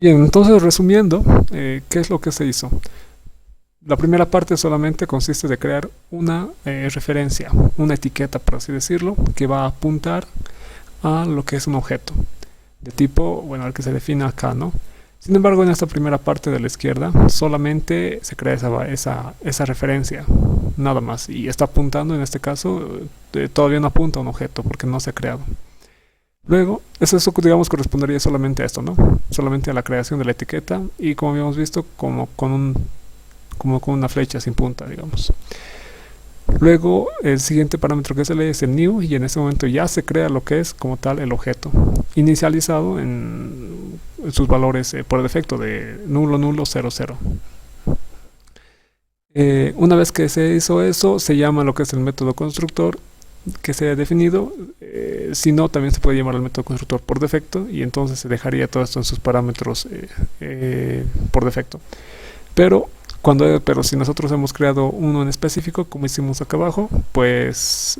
Bien, entonces resumiendo, ¿qué es lo que se hizo? La primera parte solamente consiste de crear una referencia, una etiqueta, por así decirlo, que va a apuntar a lo que es un objeto de tipo, bueno, el que se define acá, ¿no? Sin embargo, en esta primera parte de la izquierda solamente se crea esa referencia, nada más, y está apuntando, en este caso, todavía no apunta a un objeto porque no se ha creado. Luego, eso digamos correspondería solamente a esto, ¿no? Solamente a la creación de la etiqueta y como habíamos visto, como con una flecha sin punta, digamos. Luego, el siguiente parámetro que se lee es el new y en este momento ya se crea lo que es como tal el objeto, inicializado en sus valores por defecto de nulo, nulo, 0, 0. Una vez que se hizo eso, se llama lo que es el método constructor que se ha definido. Si no, también se puede llamar el método constructor por defecto y entonces se dejaría todo esto en sus parámetros por defecto. Pero si nosotros hemos creado uno en específico, como hicimos acá abajo, pues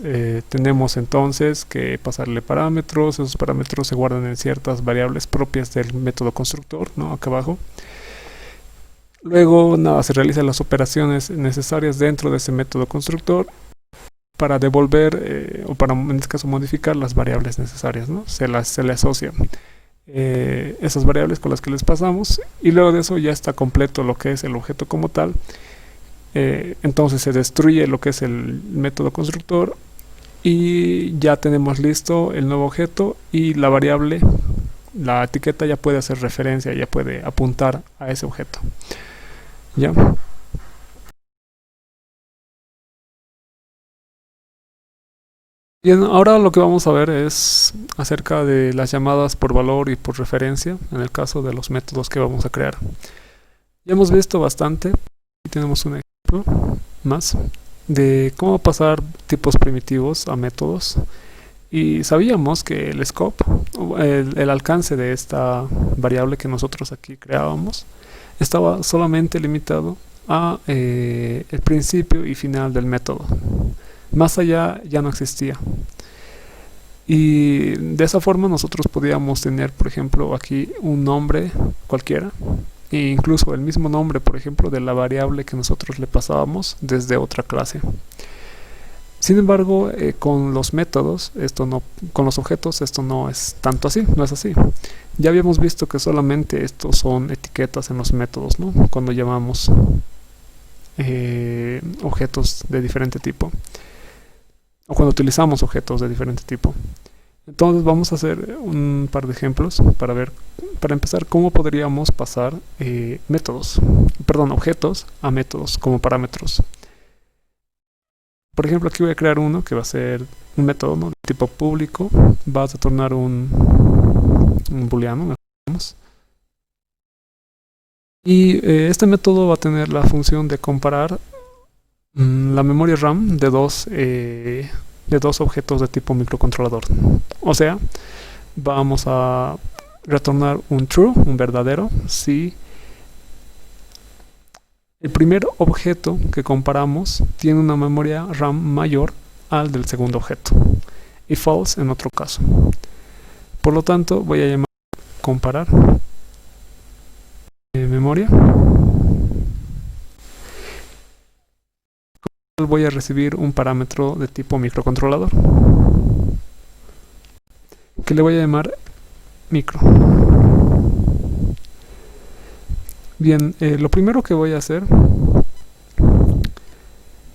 tenemos entonces que pasarle parámetros. Esos parámetros se guardan en ciertas variables propias del método constructor, ¿no? Acá abajo. Luego, nada, se realizan las operaciones necesarias dentro de ese método constructor para devolver o para, en este caso, modificar las variables necesarias, ¿no? Se le asocia esas variables con las que les pasamos y luego de eso ya está completo lo que es el objeto como tal. Entonces se destruye lo que es el método constructor y ya tenemos listo el nuevo objeto y la variable, la etiqueta ya puede hacer referencia, ya puede apuntar a ese objeto. ¿Ya? Bien, ahora lo que vamos a ver es acerca de las llamadas por valor y por referencia en el caso de los métodos que vamos a crear. Ya hemos visto bastante, aquí tenemos un ejemplo más de cómo pasar tipos primitivos a métodos y sabíamos que el scope, el alcance de esta variable que nosotros aquí creábamos, estaba solamente limitado a el principio y final del método. Más allá ya no existía. Y de esa forma nosotros podíamos tener, por ejemplo, aquí un nombre cualquiera, e incluso el mismo nombre, por ejemplo, de la variable que nosotros le pasábamos desde otra clase. Sin embargo, con los métodos, con los objetos, esto no es tanto así, no es así. Ya habíamos visto que solamente estos son etiquetas en los métodos, ¿no? Cuando llamamos objetos de diferente tipo, o cuando utilizamos objetos de diferente tipo. Entonces vamos a hacer un par de ejemplos para ver, para empezar, cómo podríamos pasar objetos a métodos como parámetros. Por ejemplo, aquí voy a crear uno que va a ser un método, ¿no? De tipo público. Va a retornar un booleano, digamos. Y este método va a tener la función de comparar la memoria RAM de dos objetos de tipo microcontrolador. O sea, vamos a retornar un true, un verdadero, si el primer objeto que comparamos tiene una memoria RAM mayor al del segundo objeto, y false en otro caso. Por lo tanto, voy a llamar comparar memoria. Voy a recibir un parámetro de tipo microcontrolador que le voy a llamar micro. Bien, lo primero que voy a hacer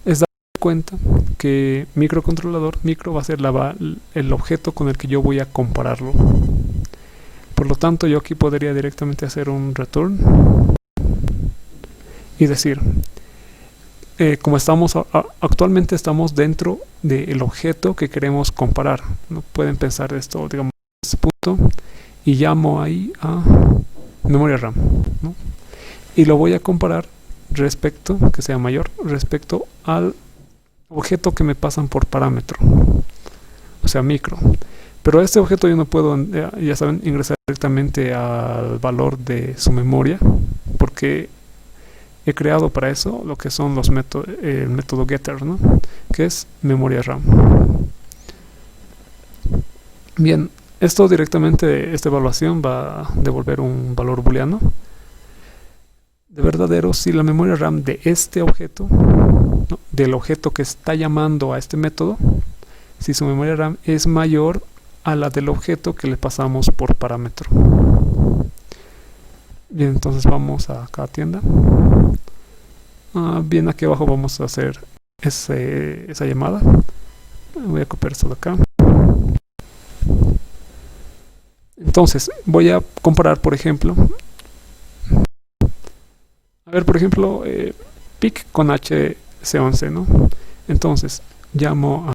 es dar cuenta que microcontrolador, micro va a ser el objeto con el que yo voy a compararlo. Por lo tanto, yo aquí podría directamente hacer un return y decir, como actualmente estamos dentro del objeto que queremos comparar, ¿no? Pueden pensar esto, digamos, este punto, y llamo ahí a memoria RAM, ¿no? Y lo voy a comparar que sea mayor, respecto al objeto que me pasan por parámetro, o sea, micro. Pero este objeto yo no puedo, ya saben, ingresar directamente al valor de su memoria, porque he creado para eso lo que son el método getter, ¿no? Que es memoria RAM. Bien, Esto directamente, esta evaluación va a devolver un valor booleano de verdadero si la memoria RAM de este objeto, ¿no?, del objeto que está llamando a este método, si su memoria RAM es mayor a la del objeto que le pasamos por parámetro. Bien, entonces vamos a cada tienda. Bien, aquí abajo vamos a hacer esa llamada. Voy a copiar esto de acá. Entonces voy a comparar, por ejemplo, por ejemplo, pick con HC11, ¿no? Entonces llamo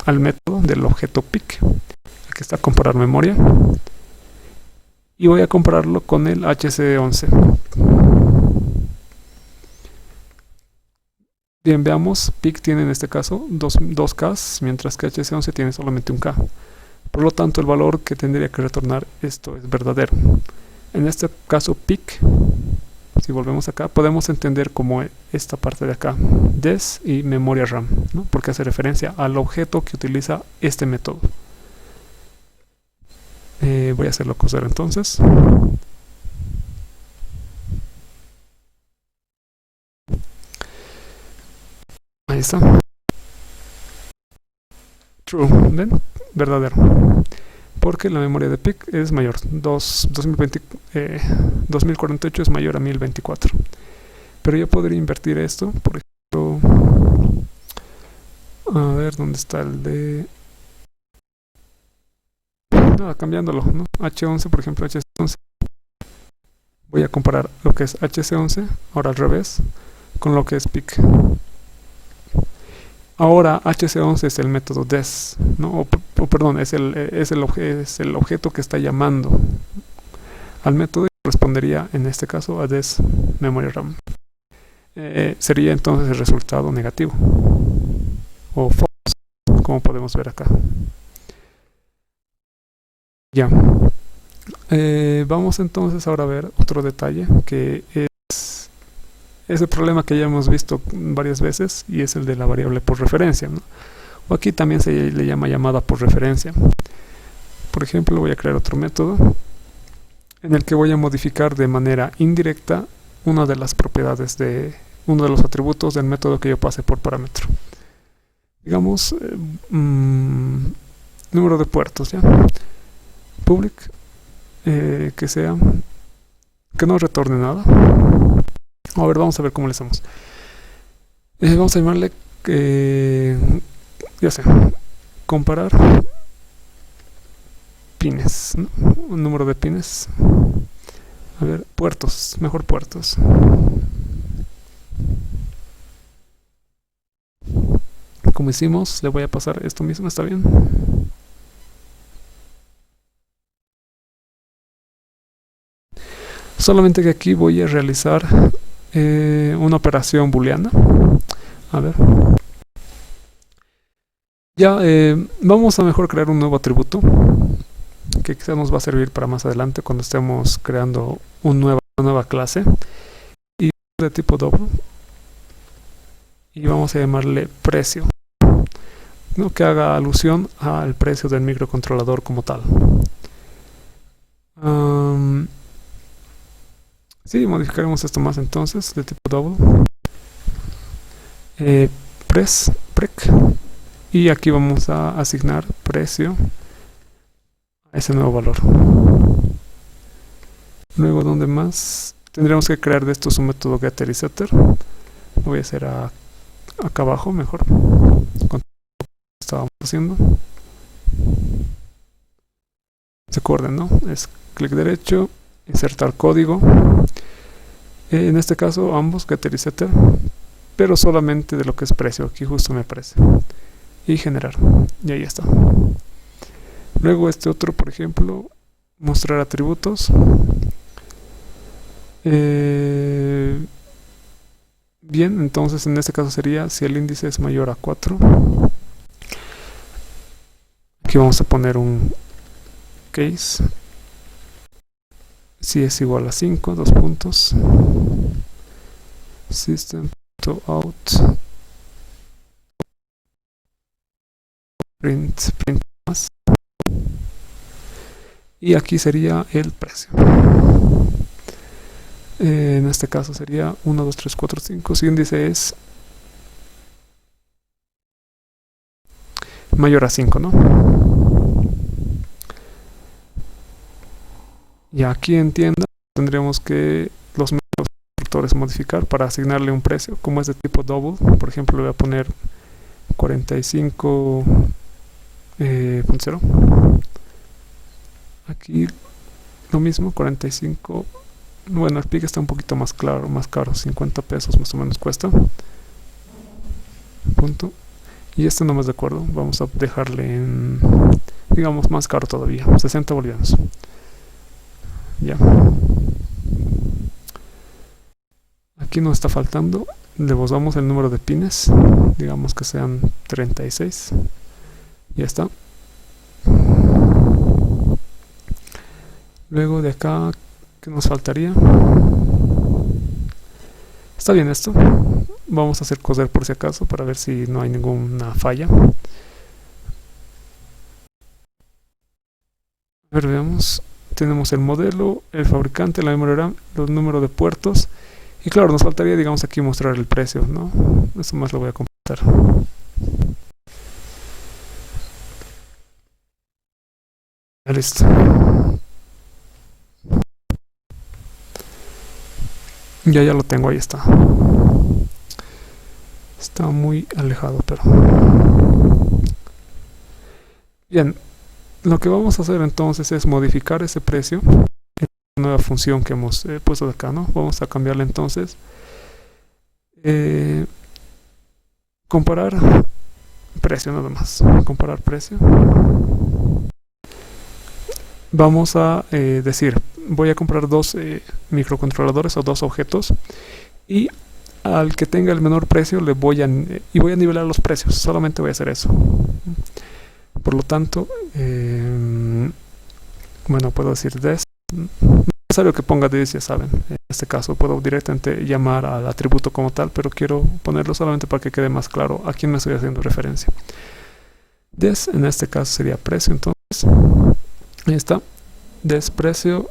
al método del objeto pick, aquí está comparar memoria, y voy a compararlo con el HC11. Bien, veamos, pick tiene en este caso dos Ks, mientras que HC11 tiene solamente un K. Por lo tanto, el valor que tendría que retornar esto es verdadero. En este caso, pick, si volvemos acá, podemos entender como esta parte de acá, des y memoria RAM, ¿no?, porque hace referencia al objeto que utiliza este método. Voy a hacerlo coser entonces. Ahí está. True, ¿ven? Verdadero. Porque la memoria de pick es mayor. 2048 es mayor a 1024. Pero yo podría invertir esto. Por ejemplo, a ver dónde está el de... Nada, cambiándolo, ¿no? H11, por ejemplo, HC11. Voy a comparar lo que es HC11, ahora al revés, con lo que es pick. Ahora HC11 es el método des, ¿no? Perdón, es el objeto que está llamando al método y correspondería en este caso a des memory RAM. Sería entonces el resultado negativo o false, como podemos ver acá. Ya. Vamos entonces ahora a ver otro detalle que es el problema que ya hemos visto varias veces, y es el de la variable por referencia, ¿no? O aquí también se le llama llamada por referencia. Por ejemplo, voy a crear otro método en el que voy a modificar de manera indirecta una de las propiedades de uno de los atributos del método que yo pase por parámetro. Digamos, número de puertos, ¿ya? Public, que no retorne nada. A ver, vamos a ver cómo le hacemos. Vamos a llamarle, ya sé, comparar pines, ¿no? Un número de pines. A ver, puertos, mejor puertos. Como hicimos, le voy a pasar esto mismo, ¿está bien? Solamente que aquí voy a realizar una operación booleana. A ver. Ya, vamos a mejor crear un nuevo atributo que quizás nos va a servir para más adelante cuando estemos creando una nueva clase, y de tipo double, y vamos a llamarle precio, ¿no?, que haga alusión al precio del microcontrolador como tal. Sí, modificaremos esto más entonces de tipo double, prec, y aquí vamos a asignar precio a ese nuevo valor. Luego, ¿dónde más? Tendremos que crear de estos un método getter y setter. Lo voy a hacer acá abajo mejor, con lo que estábamos haciendo. Se acuerdan, ¿no? Es clic derecho, insertar código. En este caso ambos, getter y setter, pero solamente de lo que es precio, aquí justo me aparece, y generar, y ahí está. Luego este otro, por ejemplo, mostrar atributos. Bien, entonces en este caso sería si el índice es mayor a 4. Aquí vamos a poner un case. Si es igual a 5, 2 puntos. System.out print más. y aquí sería el precio. En este caso sería 1, 2, 3, 4, 5. Si índice es mayor a 5, ¿no? Y aquí en tienda tendríamos que los constructores modificar para asignarle un precio. Como es de tipo double, por ejemplo, le voy a poner 45.0. Aquí lo mismo, 45. Bueno, el pick está un poquito más claro, más caro, 50 pesos más o menos cuesta. Punto. Y este no más de acuerdo, vamos a dejarle en, digamos, más caro todavía, 60 bolivianos. Ya. Aquí nos está faltando, le damos el número de pines, digamos que sean 36. Ya está. Luego de acá, ¿qué nos faltaría? Está bien esto. Vamos a hacer coser por si acaso para ver si no hay ninguna falla. A ver, veamos. Tenemos el modelo, el fabricante, la memoria RAM, los números de puertos. Y claro, nos faltaría, digamos, aquí mostrar el precio, ¿no? Eso más lo voy a completar. Listo. Ya lo tengo, ahí está. Está muy alejado, pero... Bien, lo que vamos a hacer entonces es modificar ese precio en la nueva función que hemos puesto de acá, ¿no? Vamos a cambiarle entonces. Comparar precio nada más. Comparar precio. Vamos a decir, voy a comprar dos microcontroladores o dos objetos y al que tenga el menor precio le voy a nivelar los precios. Solamente voy a hacer eso. Por lo tanto, bueno, puedo decir this. No es necesario que ponga this, ya saben. En este caso puedo directamente llamar al atributo como tal, pero quiero ponerlo solamente para que quede más claro a quién me estoy haciendo referencia. This en este caso sería precio, entonces. Ahí está. This precio.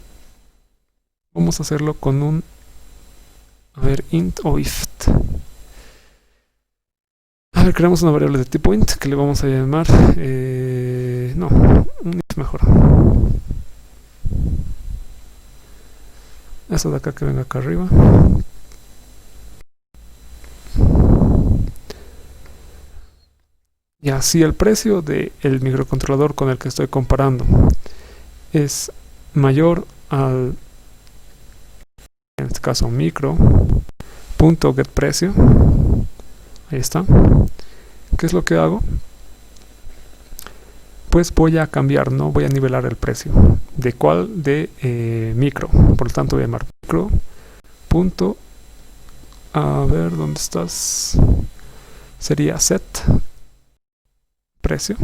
Vamos a hacerlo con un, a ver, int o if. A ver, creamos una variable de tipo int que le vamos a llamar, no, un if mejor. Eso de acá que venga acá arriba. Y así el precio del microcontrolador con el que estoy comparando es mayor al, en este caso, micro.getPrecio. Ahí está. ¿Qué es lo que hago? Pues voy a cambiar, no voy a nivelar el precio. ¿De cuál? De micro. Por lo tanto voy a llamar micro. Punto. A ver, ¿dónde estás? Sería set precio.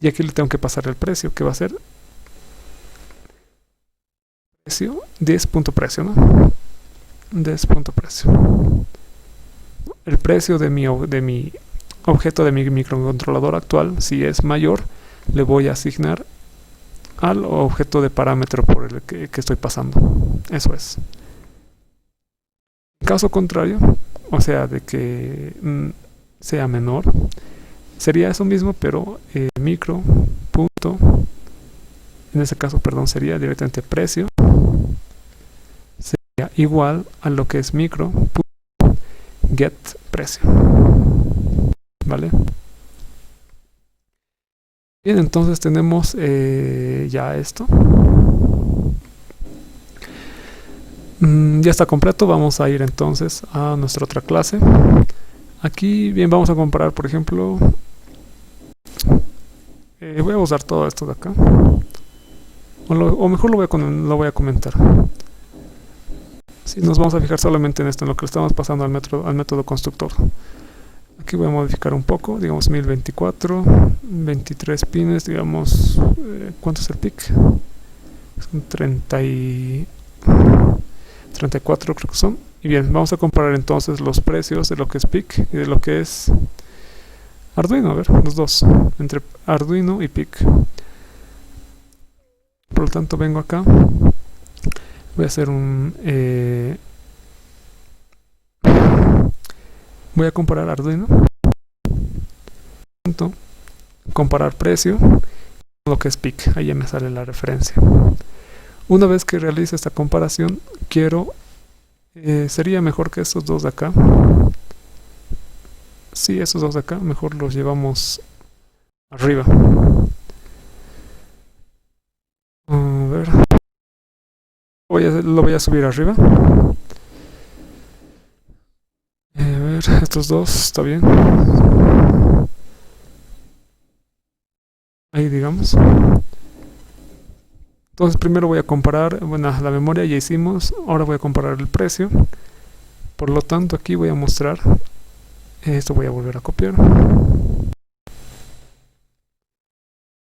Y aquí le tengo que pasar el precio, que va a ser precio, 10.precio, ¿no? 10.precio. El precio de mi objeto de mi microcontrolador actual, si es mayor, le voy a asignar al objeto de parámetro por el que estoy pasando. Eso es. En caso contrario, o sea, de que sea menor, sería eso mismo, pero micro punto, en ese caso, perdón, sería directamente precio, sería igual a lo que es micro punto get precio. ¿Vale? Bien, entonces tenemos ya esto. Ya está completo. Vamos a ir entonces a nuestra otra clase. Aquí, bien, vamos a comparar, por ejemplo, voy a usar todo esto de acá, o mejor lo voy a comentar. Si nos vamos a fijar solamente en esto, en lo que le estamos pasando al método constructor. Aquí voy a modificar un poco, digamos 1024, 23 pines, digamos, ¿cuánto es el pic? Son 34 creo que son. Y bien, vamos a comparar entonces los precios de lo que es pic y de lo que es Arduino, a ver, los dos, entre Arduino y PIC. Por lo tanto vengo acá, voy a hacer voy a comparar Arduino, comparar precio, lo que es PIC, ahí ya me sale la referencia. Una vez que realice esta comparación, quiero, sería mejor que estos dos de acá, sí, estos dos de acá, mejor los llevamos arriba. A ver, lo voy a subir arriba. A ver, estos dos, está bien. Ahí digamos. Entonces primero voy a comparar, bueno, la memoria ya hicimos, ahora voy a comparar el precio. Por lo tanto aquí voy a mostrar, esto voy a volver a copiar.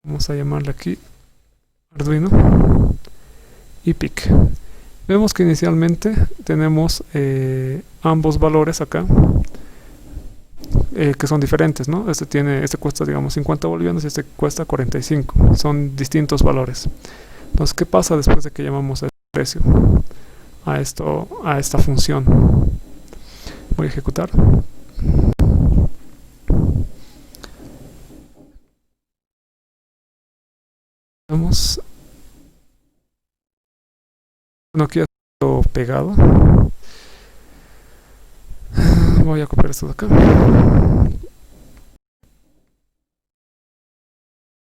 Vamos a llamarle aquí Arduino y PIC. Vemos que inicialmente tenemos ambos valores acá, que son diferentes, ¿no? Este cuesta, digamos, 50 bolivianos y este cuesta 45. Son distintos valores. Entonces, ¿qué pasa después de que llamamos el precio a esta función? Voy a ejecutar. Vamos. Bueno, aquí ya está pegado. Voy a copiar esto de acá.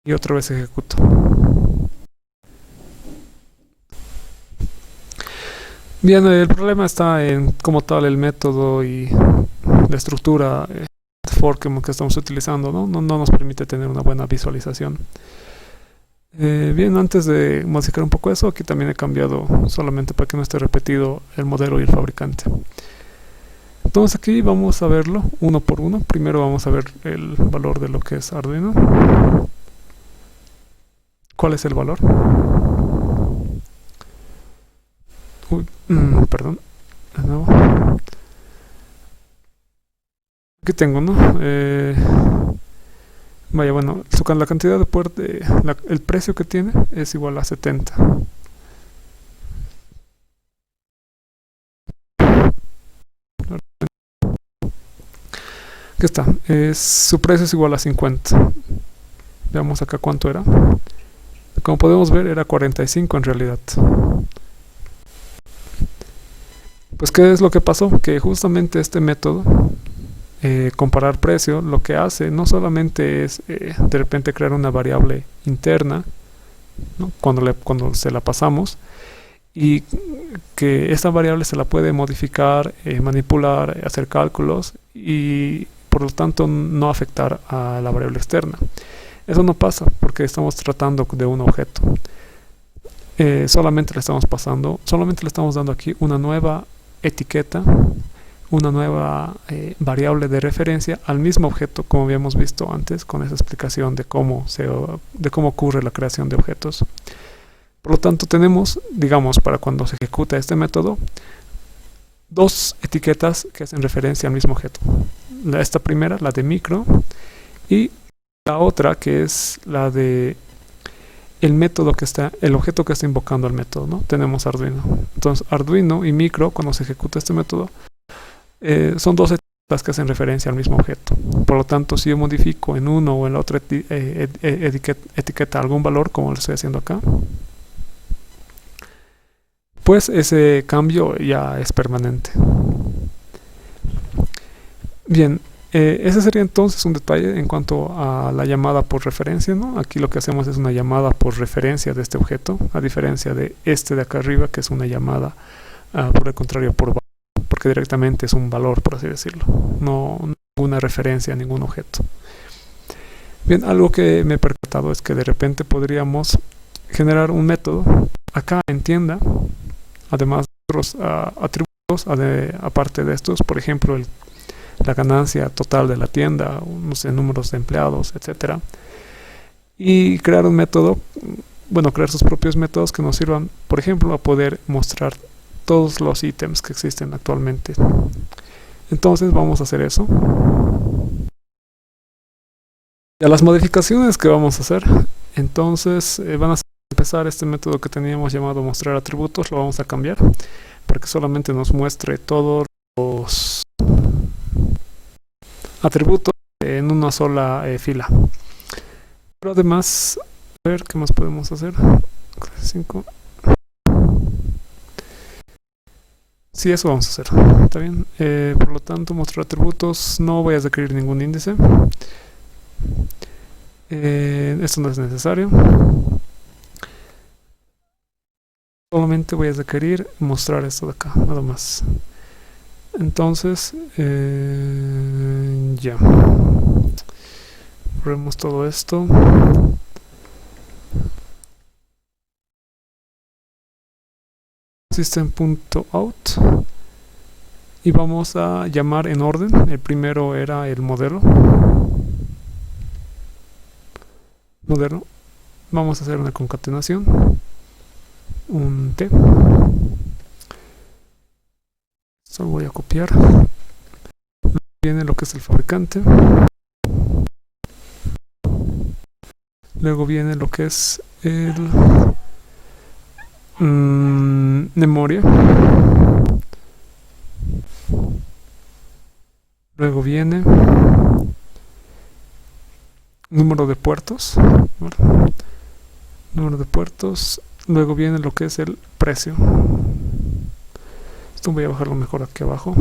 Y otra vez ejecuto. Bien, el problema está en como tal el método y la estructura for que estamos utilizando, ¿no? No nos permite tener una buena visualización. Bien, antes de modificar un poco eso, aquí también he cambiado solamente para que no esté repetido el modelo y el fabricante. Entonces aquí vamos a verlo uno por uno. Primero vamos a ver el valor de lo que es Arduino. ¿Cuál es el valor? Uy, perdón. De nuevo. Aquí tengo, ¿no? Vaya, bueno, la cantidad de puertos, el precio que tiene es igual a 70. Aquí está, su precio es igual a 50. Veamos acá cuánto era. Como podemos ver, era 45 en realidad. Pues, ¿qué es lo que pasó? Que justamente este método, comparar precio, lo que hace no solamente es de repente crear una variable interna, ¿no? Cuando se la pasamos, y que esta variable se la puede modificar, manipular, hacer cálculos y por lo tanto no afectar a la variable externa. Eso no pasa porque estamos tratando de un objeto. Solamente le estamos dando aquí una nueva etiqueta, una nueva variable de referencia al mismo objeto, como habíamos visto antes con esa explicación de cómo ocurre la creación de objetos. Por lo tanto, tenemos, digamos, para cuando se ejecuta este método, dos etiquetas que hacen referencia al mismo objeto. Esta primera, la de micro, y la otra que es la de el objeto que está invocando al método, ¿no? Tenemos Arduino. Entonces, Arduino y micro, cuando se ejecuta este método, son dos etiquetas que hacen referencia al mismo objeto. Por lo tanto, si yo modifico en uno o en la otra etiqueta algún valor, como lo estoy haciendo acá, pues ese cambio ya es permanente. Bien, ese sería entonces un detalle en cuanto a la llamada por referencia, ¿no? Aquí lo que hacemos es una llamada por referencia de este objeto, a diferencia de este de acá arriba, que es una llamada, por el contrario, por valor, porque directamente es un valor, por así decirlo, no una referencia a ningún objeto. Bien, algo que me he percatado es que de repente podríamos generar un método acá en tienda, además de otros atributos, aparte de estos, por ejemplo, la ganancia total de la tienda, no sé, números de empleados, etcétera, y crear un método, bueno, crear sus propios métodos que nos sirvan, por ejemplo, a poder mostrar todos los ítems que existen actualmente. Entonces vamos a hacer eso. Ya las modificaciones que vamos a hacer, entonces van a empezar este método que teníamos llamado mostrar atributos, lo vamos a cambiar para que solamente nos muestre todos los atributos en una sola fila. Pero además, a ver qué más podemos hacer. 5. Sí, eso vamos a hacer. Está bien. Por lo tanto, mostrar atributos, no voy a requerir ningún índice. Esto no es necesario. Solamente voy a requerir mostrar esto de acá, nada más. Entonces, ya. Borremos todo esto. System.out. Y vamos a llamar en orden. El primero era el modelo. Vamos a hacer una concatenación. Un T. Esto lo voy a copiar. Luego viene lo que es el fabricante. Luego viene lo que es el memoria. Luego viene número de puertos. Número de puertos. Luego viene lo que es el precio. Esto voy a bajarlo mejor aquí abajo.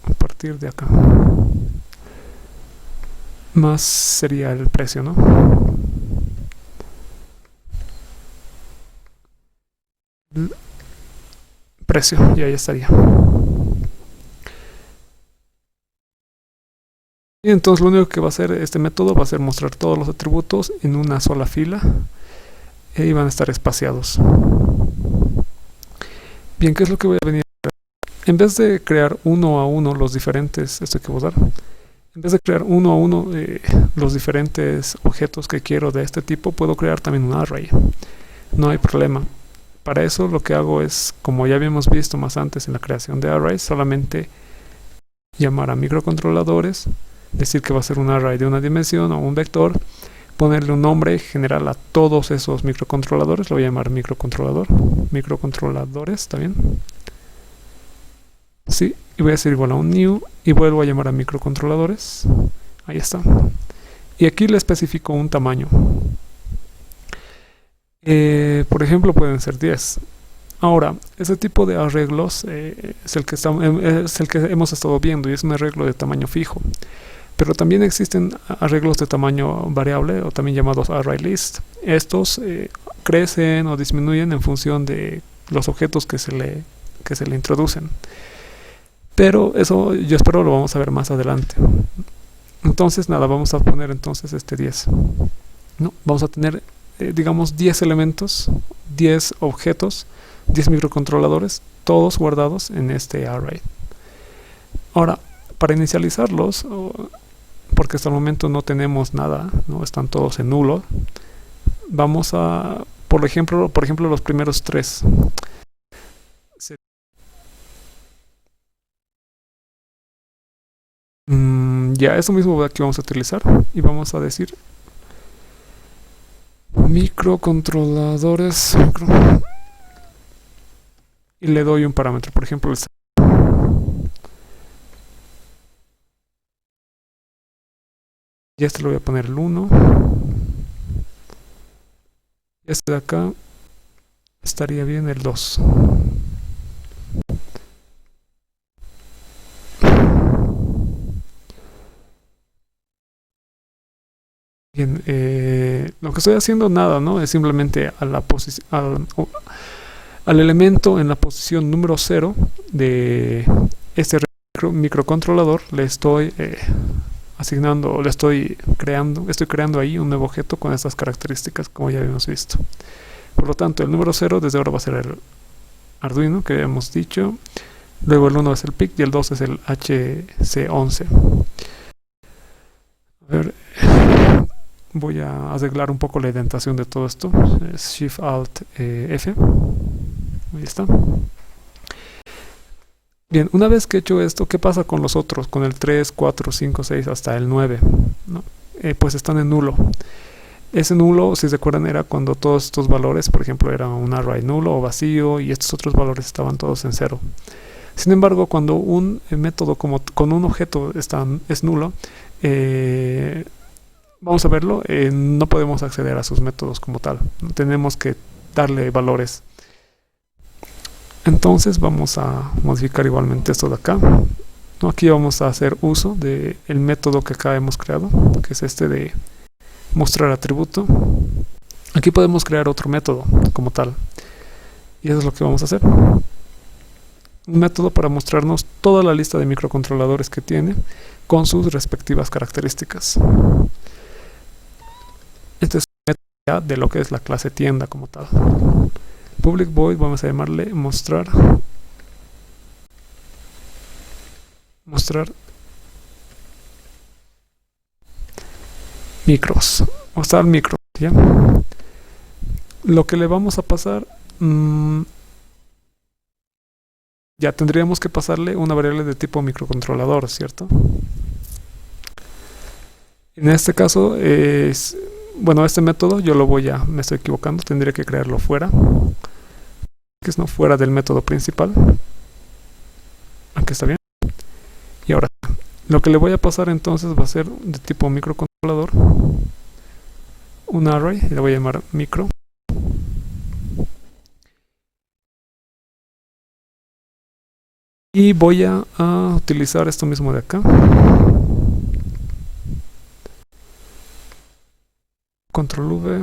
A partir de acá. Más sería el precio, ¿no? El precio, y ahí estaría. Y entonces lo único que va a hacer este método va a ser mostrar todos los atributos en una sola fila y van a estar espaciados. Bien, ¿qué es lo que voy a venir a hacer? En vez de crear uno a uno los diferentes, esto hay que votar, en vez de crear uno a uno los diferentes objetos que quiero de este tipo, puedo crear también un array. No hay problema. Para eso lo que hago es, como ya habíamos visto más antes en la creación de arrays, solamente llamar a microcontroladores, decir que va a ser un array de una dimensión o un vector, ponerle un nombre general a todos esos microcontroladores, lo voy a llamar microcontroladores, ¿está bien? Sí, y voy a decir igual a un new y vuelvo a llamar a microcontroladores, ahí está. Y aquí le especifico un tamaño. Por ejemplo, pueden ser 10. Ahora, ese tipo de arreglos es el que hemos estado viendo y es un arreglo de tamaño fijo. Pero también existen arreglos de tamaño variable o también llamados ArrayList. Estos crecen o disminuyen en función de los objetos que se le introducen. Pero eso yo espero lo vamos a ver más adelante. Entonces, nada, vamos a poner entonces este 10. ¿No? Vamos a tener digamos 10 elementos, 10 objetos, 10 microcontroladores, todos guardados en este array. Ahora, para inicializarlos, porque hasta el momento no tenemos nada, ¿no? Están todos en nulo, vamos a, por ejemplo los primeros 3. Ya, eso mismo aquí vamos a utilizar y vamos a decir microcontroladores y le doy un parámetro, por ejemplo y este le voy a poner el 1, este de acá estaría bien el 2. Bien, lo que estoy haciendo nada, ¿no? Es simplemente a la al elemento en la posición número 0 de este microcontrolador le estoy asignando, estoy creando ahí un nuevo objeto con estas características como ya habíamos visto. Por lo tanto, el número 0 desde ahora va a ser el Arduino que habíamos dicho, luego el 1 es el PIC y el 2 es el HC11. A ver, voy a arreglar un poco la indentación de todo esto. Shift Alt F. Ahí está. Bien, una vez que he hecho esto, ¿qué pasa con los otros? Con el 3, 4, 5, 6 hasta el 9, ¿no? pues están en nulo. Ese nulo, si se acuerdan, era cuando todos estos valores, por ejemplo, era un array nulo o vacío y estos otros valores estaban todos en cero. Sin embargo, cuando un método con un objeto es nulo, vamos a verlo, no podemos acceder a sus métodos como tal. Tenemos que darle valores. Entonces vamos a modificar igualmente esto de acá. Aquí vamos a hacer uso del método que acá hemos creado, que es este de mostrar atributo. Aquí podemos crear otro método como tal. Y eso es lo que vamos a hacer. Un método para mostrarnos toda la lista de microcontroladores que tiene con sus respectivas características. Este es un método de lo que es la clase tienda como tal. Public void, vamos a llamarle mostrar micros, mostrar micros, ¿ya? Lo que le vamos a pasar, ya tendríamos que pasarle una variable de tipo microcontrolador, ¿cierto? En este caso es, bueno, este método yo lo me estoy equivocando, tendría que crearlo fuera, que es no fuera del método principal. Aquí está bien. Y ahora, lo que le voy a pasar entonces va a ser de tipo microcontrolador, un array, y le voy a llamar micro. Y voy a utilizar esto mismo de acá. Control V.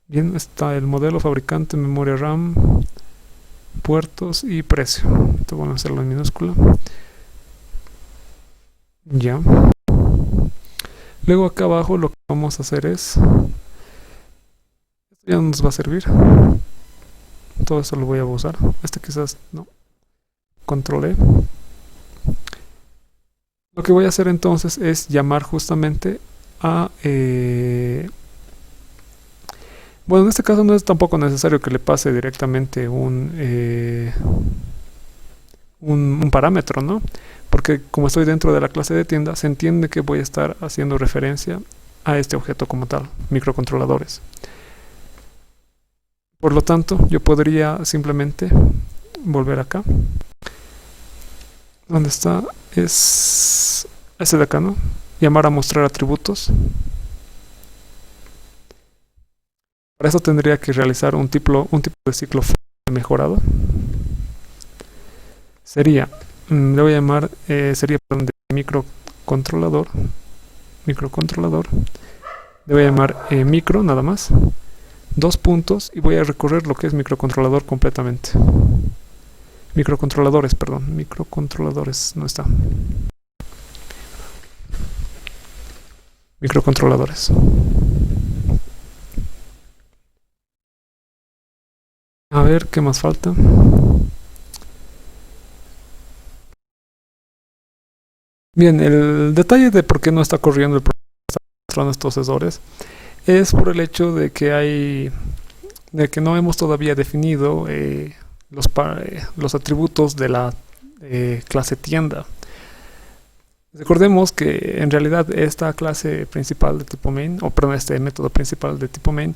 Bien, está el modelo, fabricante, memoria RAM, puertos y precio. Esto vamos a hacerlo en minúscula. Ya. Luego acá abajo lo que vamos a hacer es, esto ya no nos va a servir. Todo esto lo voy a usar. Este quizás no. Control E. Lo que voy a hacer entonces es llamar justamente a... bueno, en este caso no es tampoco necesario que le pase directamente un parámetro, ¿no? Porque como estoy dentro de la clase de tienda, se entiende que voy a estar haciendo referencia a este objeto como tal, microcontroladores. Por lo tanto, yo podría simplemente volver acá. ¿Dónde está? Es este de acá, ¿no? Llamar a mostrar atributos. Para eso tendría que realizar un tipo de ciclo mejorado. Sería, le voy a llamar, sería de microcontrolador. Le voy a llamar micro nada más. 2 puntos y voy a recorrer lo que es microcontrolador completamente. Microcontroladores, perdón. Microcontroladores, no está. Microcontroladores. A ver, ¿qué más falta? Bien, el detalle de por qué no está corriendo el programa, está mostrando estos sensores, es por el hecho de que no hemos todavía definido los atributos de la clase tienda. Recordemos que en realidad esta clase principal de tipo main, o perdón, este método principal de tipo main,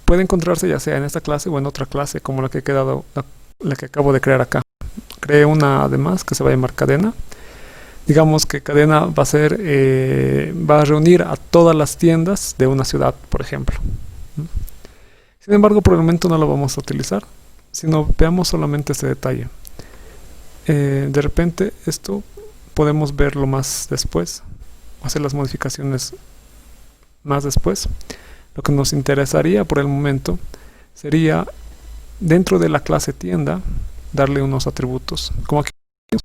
puede encontrarse ya sea en esta clase o en otra clase como la que acabo de crear acá. Creé una además que se va a llamar cadena. Digamos que cadena va a reunir a todas las tiendas de una ciudad, por ejemplo. Sin embargo, por el momento no lo vamos a utilizar, sino veamos solamente este detalle. De repente esto podemos verlo más después, hacer las modificaciones más después. Lo que nos interesaría por el momento sería dentro de la clase tienda darle unos atributos. Como aquí la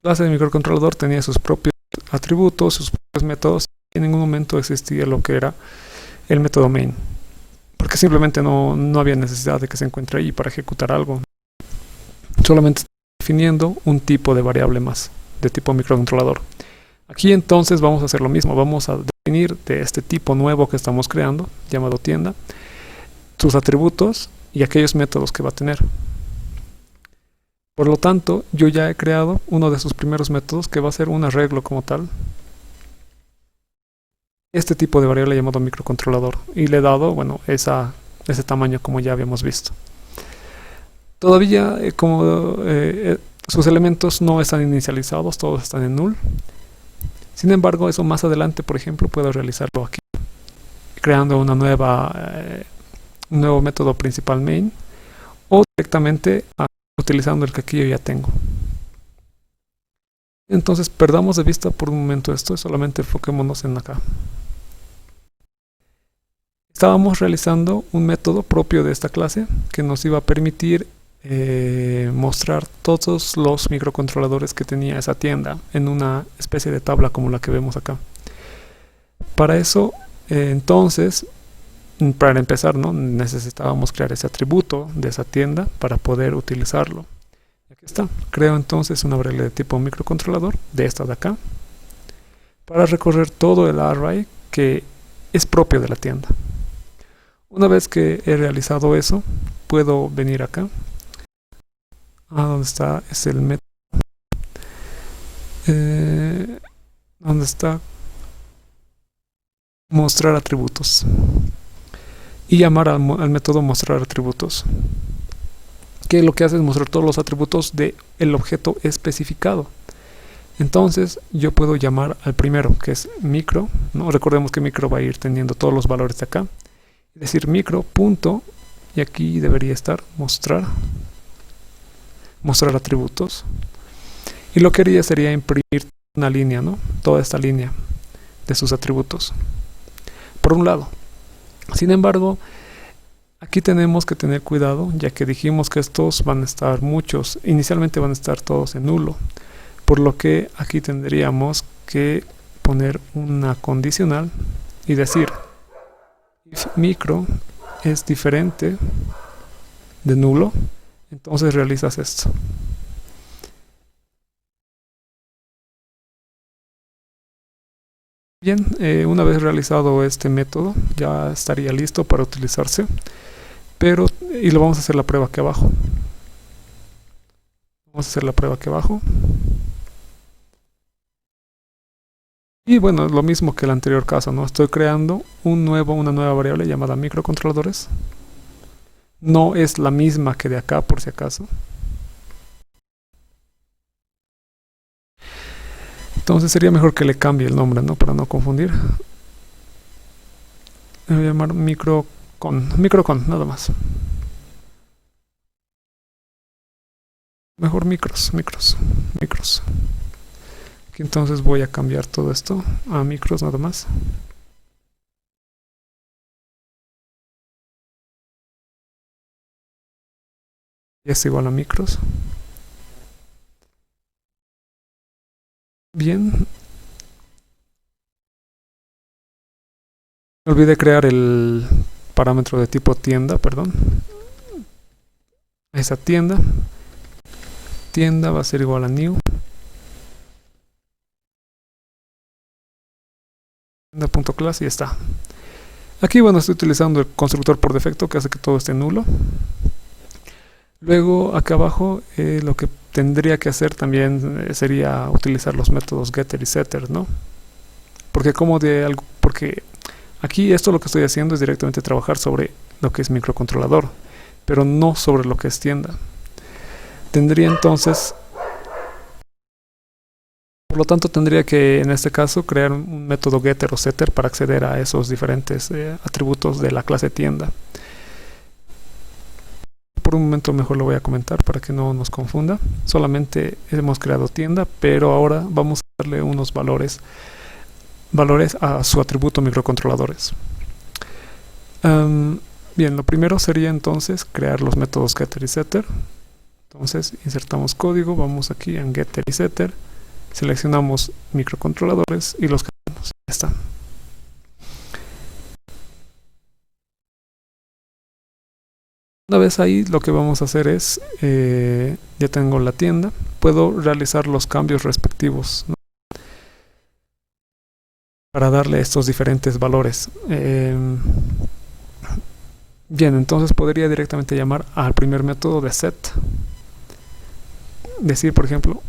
clase de microcontrolador tenía sus propios atributos, sus propios métodos, y en ningún momento existía lo que era el método main, porque simplemente no había necesidad de que se encuentre ahí para ejecutar algo. Solamente definiendo un tipo de variable más de tipo microcontrolador. Aquí entonces vamos a hacer lo mismo, vamos a definir de este tipo nuevo que estamos creando, llamado tienda, sus atributos y aquellos métodos que va a tener. Por lo tanto, yo ya he creado uno de sus primeros métodos que va a ser un arreglo como tal. Este tipo de variable llamado microcontrolador. Y le he dado, bueno, ese tamaño como ya habíamos visto. Todavía sus elementos no están inicializados, todos están en null. Sin embargo, eso más adelante, por ejemplo, puedo realizarlo aquí, creando un nuevo método principal main, o directamente utilizando el que aquí yo ya tengo. Entonces perdamos de vista por un momento esto, solamente enfoquémonos en acá. Estábamos realizando un método propio de esta clase que nos iba a permitir mostrar todos los microcontroladores que tenía esa tienda en una especie de tabla como la que vemos acá. Para eso, entonces, para empezar, ¿no?, necesitábamos crear ese atributo de esa tienda para poder utilizarlo. Aquí está. Creo entonces una variable de tipo microcontrolador, de esta de acá, para recorrer todo el array que es propio de la tienda. Una vez que he realizado eso, puedo venir acá, a donde está, es el método, donde está mostrar atributos, y llamar al método mostrar atributos, que lo que hace es mostrar todos los atributos del objeto especificado. Entonces yo puedo llamar al primero, que es micro, ¿no? Recordemos que micro va a ir teniendo todos los valores de acá, es decir, micro punto, y aquí debería estar mostrar atributos, y lo que haría sería imprimir una línea, ¿no?, toda esta línea de sus atributos, por un lado. Sin embargo, aquí tenemos que tener cuidado, ya que dijimos que estos van a estar inicialmente van a estar todos en nulo, por lo que aquí tendríamos que poner una condicional y decir if micro es diferente de nulo, entonces realizas esto. Bien, una vez realizado este método ya estaría listo para utilizarse, y lo vamos a hacer la prueba aquí abajo. Y bueno, lo mismo que el anterior caso, ¿no? Estoy creando una nueva variable llamada microcontroladores. No es la misma que de acá, por si acaso. Entonces sería mejor que le cambie el nombre, ¿no?, para no confundir. Le voy a llamar microcon, nada más. Mejor micros. Aquí entonces voy a cambiar todo esto a micros nada más. Y es igual a micros. Bien. Olvidé crear el parámetro de tipo tienda, perdón. Esa tienda va a ser igual a new tienda.class y ya está. Aquí, bueno, estoy utilizando el constructor por defecto que hace que todo esté nulo. Luego acá abajo lo que tendría que hacer también sería utilizar los métodos getter y setter, ¿no? Porque aquí esto lo que estoy haciendo es directamente trabajar sobre lo que es microcontrolador, pero no sobre lo que es tienda. Tendría entonces, por lo tanto, tendría que en este caso crear un método getter o setter para acceder a esos diferentes atributos de la clase tienda. Por un momento mejor lo voy a comentar para que no nos confunda. Solamente hemos creado tienda, pero ahora vamos a darle unos valores a su atributo microcontroladores. Bien, lo primero sería entonces crear los métodos getter y setter. Entonces insertamos código, vamos aquí en getter y setter, seleccionamos microcontroladores y los creamos. Ya está. Una vez ahí, lo que vamos a hacer es, ya tengo la tienda, puedo realizar los cambios respectivos, ¿no?, para darle estos diferentes valores. Bien, entonces podría directamente llamar al primer método de set, decir, por ejemplo,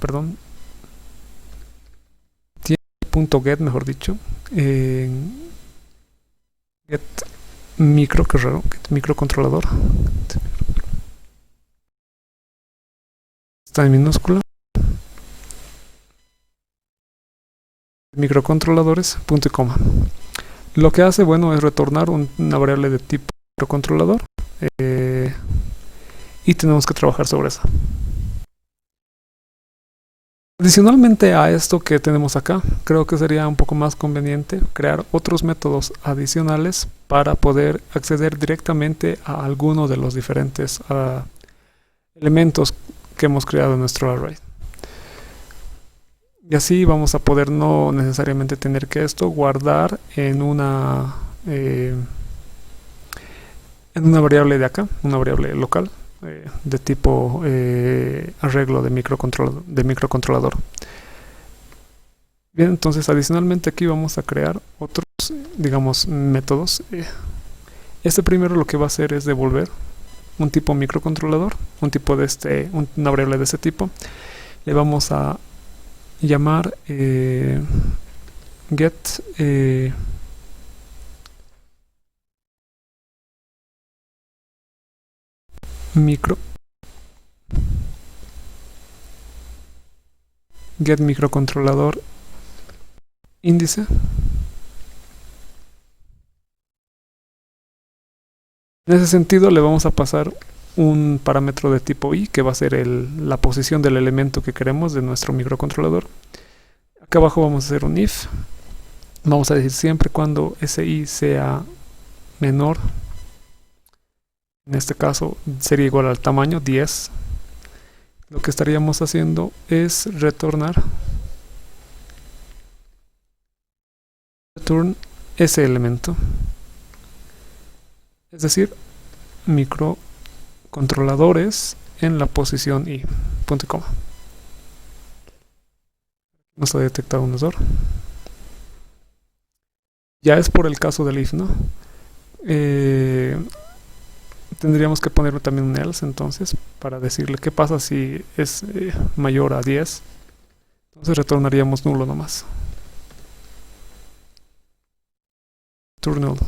perdón, punto get, mejor dicho, get micro, que raro, get microcontrolador, está en minúscula, microcontroladores, punto y coma. Lo que hace, bueno, es retornar una variable de tipo microcontrolador, y tenemos que trabajar sobre esa. Adicionalmente a esto que tenemos acá, creo que sería un poco más conveniente crear otros métodos adicionales para poder acceder directamente a alguno de los diferentes elementos que hemos creado en nuestro array. Y así vamos a poder no necesariamente tener que esto guardar en una variable de acá, una variable local, de tipo arreglo de microcontrolador. Bien, entonces adicionalmente aquí vamos a crear otros, digamos, métodos. Este primero lo que va a hacer es devolver un tipo microcontrolador, un tipo de una variable de este tipo. Le vamos a llamar get microcontrolador índice. En ese sentido le vamos a pasar un parámetro de tipo i, que va a ser la posición del elemento que queremos de nuestro microcontrolador. Acá abajo vamos a hacer un if. Vamos a decir siempre cuando ese i sea menor, en este caso sería igual al tamaño 10. Lo que estaríamos haciendo es return ese elemento, es decir, microcontroladores en la posición i, punto y coma. Nos ha detectado un error. Ya es por el caso del if, ¿no? Tendríamos que poner también un else entonces para decirle qué pasa si es mayor a 10. Entonces retornaríamos nulo nomás. Null.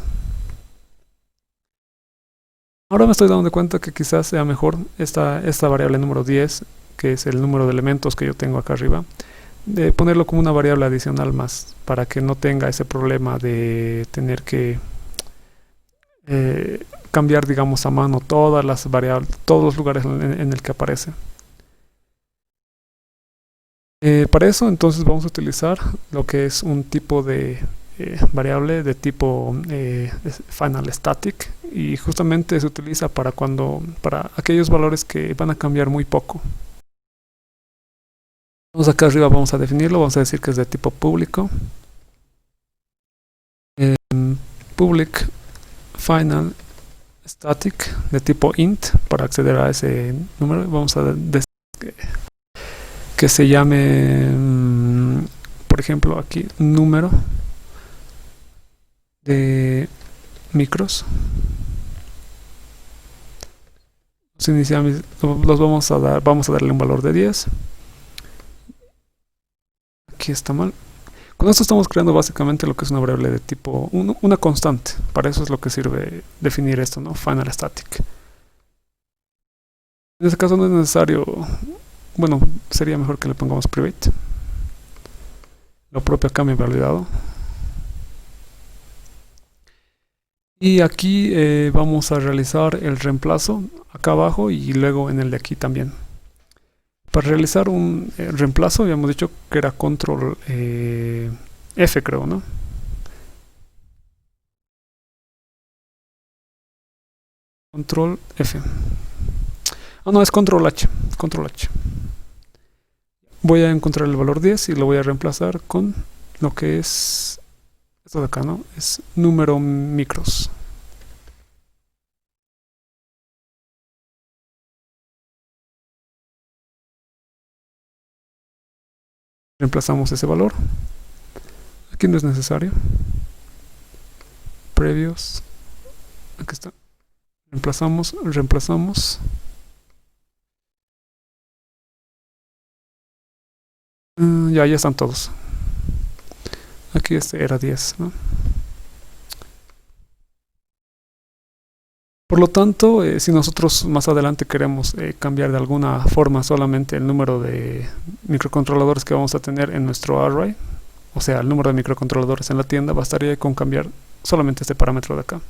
Ahora me estoy dando cuenta que quizás sea mejor esta variable número 10, que es el número de elementos que yo tengo acá arriba, de ponerlo como una variable adicional más, para que no tenga ese problema de tener que cambiar, digamos, a mano todas las variables, todos los lugares en el que aparece. Para eso entonces vamos a utilizar lo que es un tipo de variable de tipo final static, y justamente se utiliza para aquellos valores que van a cambiar muy poco. Vamos acá arriba, vamos a definirlo, vamos a decir que es de tipo público, public final static de tipo int. Para acceder a ese número vamos a decir que se llame, por ejemplo, aquí número de micros. Los vamos a darle un valor de 10. Aquí está mal. Con esto estamos creando básicamente lo que es una variable de tipo una constante. Para eso es lo que sirve definir esto, ¿no? Final static. En este caso no es necesario, bueno, sería mejor que le pongamos private. Lo propio acá me he olvidado. Y aquí vamos a realizar el reemplazo acá abajo y luego en el de aquí también. Para realizar un reemplazo habíamos dicho que era control F, creo, ¿no? Control F. Ah, no, es control H. Control H. Voy a encontrar el valor 10 y lo voy a reemplazar con lo que es esto de acá, ¿no? Es número micros. Reemplazamos ese valor. Aquí no es necesario. Previos. Aquí está. Reemplazamos. Ya están todos. Aquí este era 10, ¿no? Por lo tanto, si nosotros más adelante queremos cambiar de alguna forma solamente el número de microcontroladores que vamos a tener en nuestro array, o sea, el número de microcontroladores en la tienda, bastaría con cambiar solamente este parámetro de acá.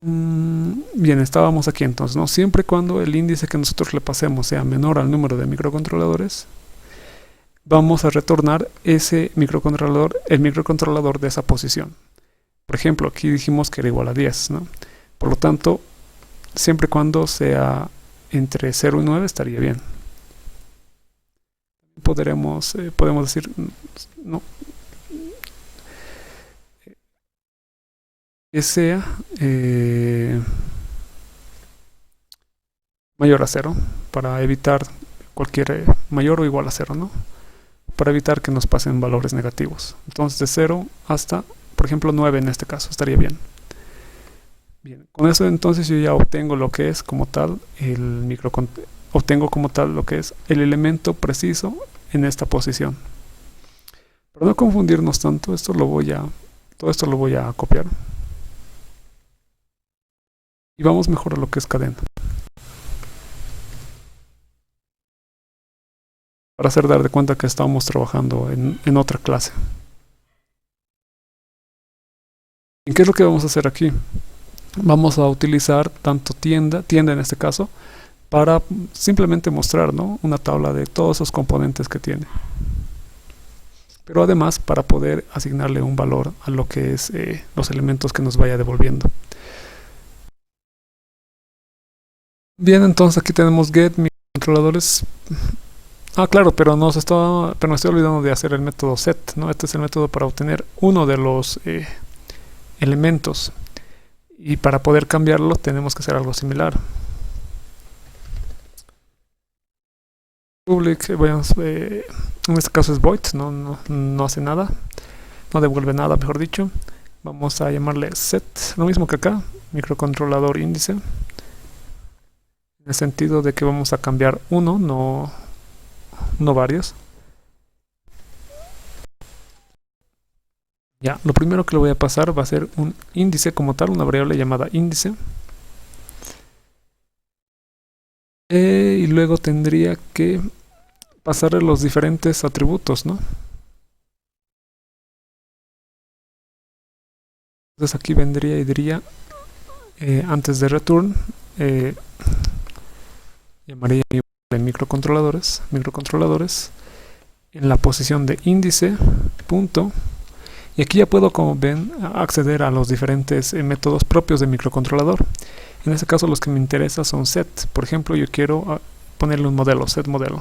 Bien, estábamos aquí entonces, ¿no? Siempre y cuando el índice que nosotros le pasemos sea menor al número de microcontroladores, vamos a retornar ese microcontrolador, el microcontrolador de esa posición. Por ejemplo, aquí dijimos que era igual a 10, ¿no? Por lo tanto, siempre y cuando sea entre 0 y 9 estaría bien. Podemos decir, no, que sea mayor a 0 para evitar cualquier mayor o igual a 0, ¿no? Para evitar que nos pasen valores negativos. Entonces de 0 hasta, por ejemplo, 9 en este caso, estaría bien. Bien, con eso entonces yo ya obtengo lo que es como tal obtengo como tal lo que es el elemento preciso en esta posición. Para no confundirnos tanto, todo esto lo voy a copiar. Y vamos mejor a lo que es cadena. Para hacer dar de cuenta que estamos trabajando en otra clase. ¿Y qué es lo que vamos a hacer aquí? Vamos a utilizar tanto tienda en este caso, para simplemente mostrar, ¿no?, una tabla de todos esos componentes que tiene. Pero además para poder asignarle un valor a lo que es los elementos que nos vaya devolviendo. Bien, entonces aquí tenemos get microcontroladores. Claro, pero me estoy olvidando de hacer el método set, ¿no? Este es el método para obtener uno de los elementos. Y para poder cambiarlo tenemos que hacer algo similar. Public, en este caso es void, no hace nada, no devuelve nada, mejor dicho. Vamos a llamarle set, lo mismo que acá, microcontrolador índice, en el sentido de que vamos a cambiar uno, no varios. Ya, lo primero que le voy a pasar va a ser un índice como tal, una variable llamada índice. Y luego tendría que pasarle los diferentes atributos, ¿no? Entonces aquí vendría y diría, antes de return, llamaría de microcontroladores, en la posición de índice, punto. Y aquí ya puedo, como ven, acceder a los diferentes métodos propios de microcontrolador. En este caso los que me interesan son set. Por ejemplo, yo quiero ponerle un modelo, set modelo.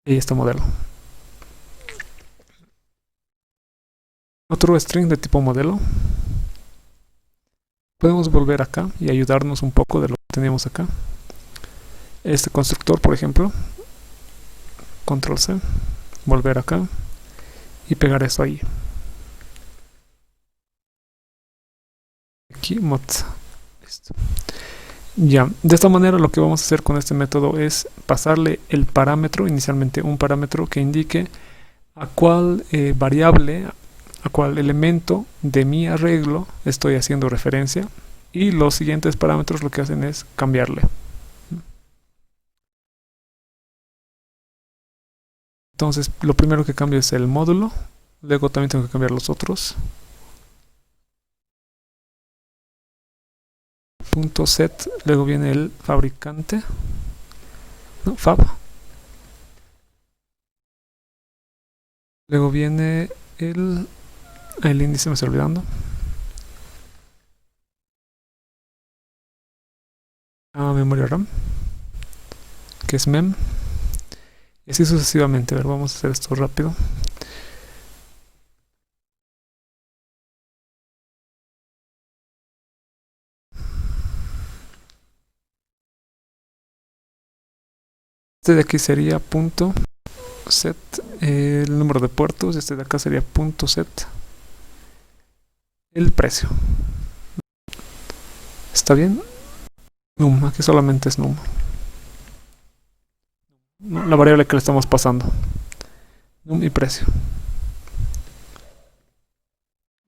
Y este modelo. Otro string de tipo modelo. Podemos volver acá y ayudarnos un poco de lo que teníamos acá. Este constructor, por ejemplo. Control C. Volver acá. Y pegar eso ahí. Aquí, mod. Listo. Ya, de esta manera lo que vamos a hacer con este método es pasarle el parámetro, inicialmente un parámetro que indique a cuál variable, a cuál elemento de mi arreglo estoy haciendo referencia, y los siguientes parámetros lo que hacen es cambiarle. Entonces lo primero que cambio es el módulo, luego también tengo que cambiar los otros. Punto set, luego viene el fabricante, no, fab. Luego viene el índice, me estoy olvidando. Memoria RAM, que es mem. Y así sucesivamente. A ver, vamos a hacer esto rápido. Este de aquí sería punto set el número de puertos, este de acá sería punto set el precio. ¿Está bien? Num, aquí solamente es num, la variable que le estamos pasando, num y precio.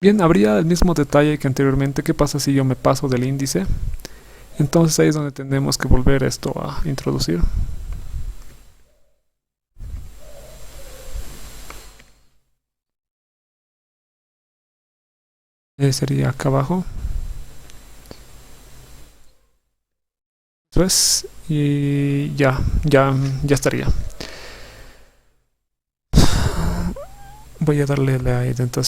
Bien, habría el mismo detalle que anteriormente. ¿Qué pasa si yo me paso del índice? Entonces ahí es donde tenemos que volver esto a introducir. Sería acá abajo. Eso es. Y ya estaría. Voy a darle la indentación.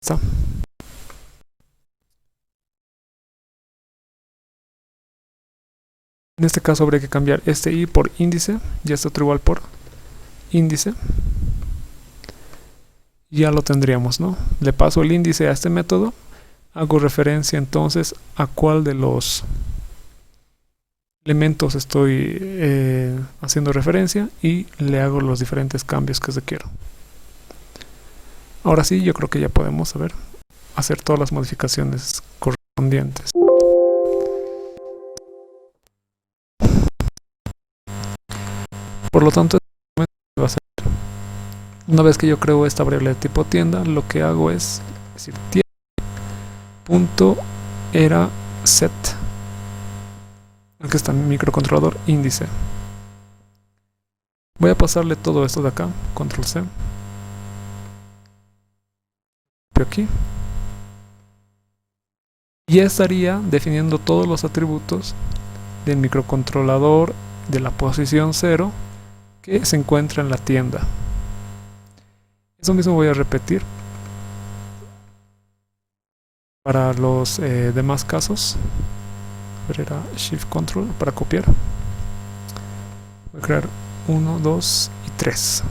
Está. En este caso habría que cambiar este i por índice, y este otro igual por índice. Ya lo tendríamos, ¿no? Le paso el índice a este método, hago referencia entonces a cuál de los elementos estoy haciendo referencia y le hago los diferentes cambios que requiero. Ahora sí, yo creo que ya podemos hacer todas las modificaciones correspondientes. Por lo tanto, va a ser, una vez que yo creo esta variable de tipo tienda, lo que hago es decir tienda.era set, aquí está mi microcontrolador índice. Voy a pasarle todo esto de acá, control C, aquí, y ya estaría definiendo todos los atributos del microcontrolador de la posición 0 que se encuentra en la tienda. Eso mismo voy a repetir para los demás casos. Era Shift Control para copiar. Voy a crear 1, 2 y 3.